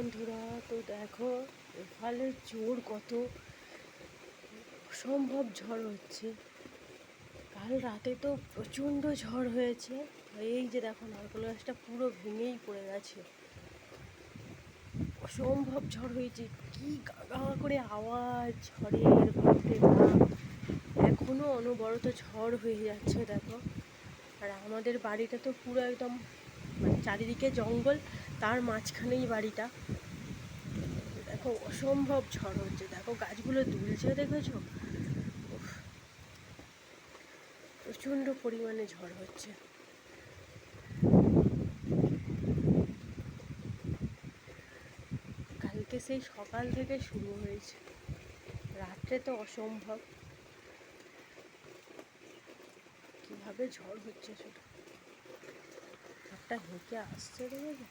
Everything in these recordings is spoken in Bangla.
বন্ধুরা, তো দেখো এখানে জোর কত অসম্ভব ঝড় হচ্ছে। কাল রাতে তো প্রচণ্ড ঝড় হয়েছে। এই যে দেখো নারকেল গাছটা পুরো ভেঙেই পড়ে গেছে। অসম্ভব ঝড় হয়েছে, কি গা গা করে আওয়াজ ঝড়ের, বাপরে বাপ। এখনো অনবরত ঝড় হয়ে যাচ্ছে দেখো। আর আমাদের বাড়িটা তো পুরো একদম মানে চারিদিকে জঙ্গল, তার মাঝখানেই বাড়িটা। দেখো অসম্ভব ঝড় হচ্ছে, দেখো গাছগুলো দুলছে, দেখেছো? উফ, প্রচণ্ড পরিমাণে ঝড় হচ্ছে। কালকে সেই সকাল থেকে শুরু হয়েছে, রাত্রে তো অসম্ভব। কিভাবে ঝড় হচ্ছে সেটা একটা হেঁকে আসছে, দেখেছো?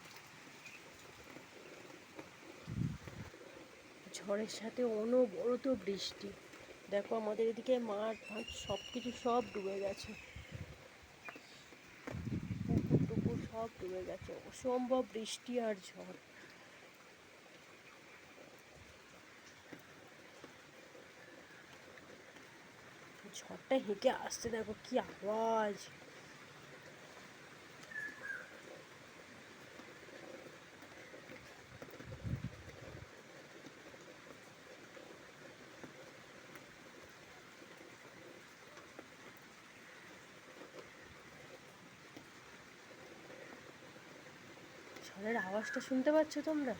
ঝড়ের সাথে অনবরত বৃষ্টি। দেখো আমাদের এদিকে মাঠ ফাট সব কিছু সব ডুবে গেছে, পুকুর টুকুর সব ডুবে গেছে। অসম্ভব বৃষ্টি আর ঝড়। ঝড়টা হেঁকে আসছে, দেখো কি আওয়াজ। ঝড়ের আওয়াজটা শুনতে পাচ্ছ তোমরা?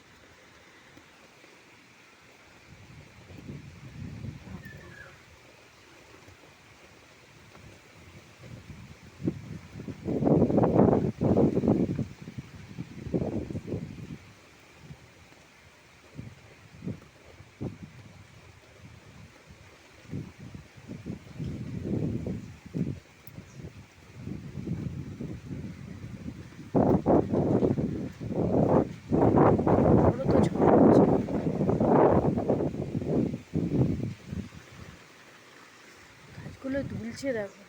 বড় তো ঝড় হচ্ছে, গাছগুলো দুলছে দেখো।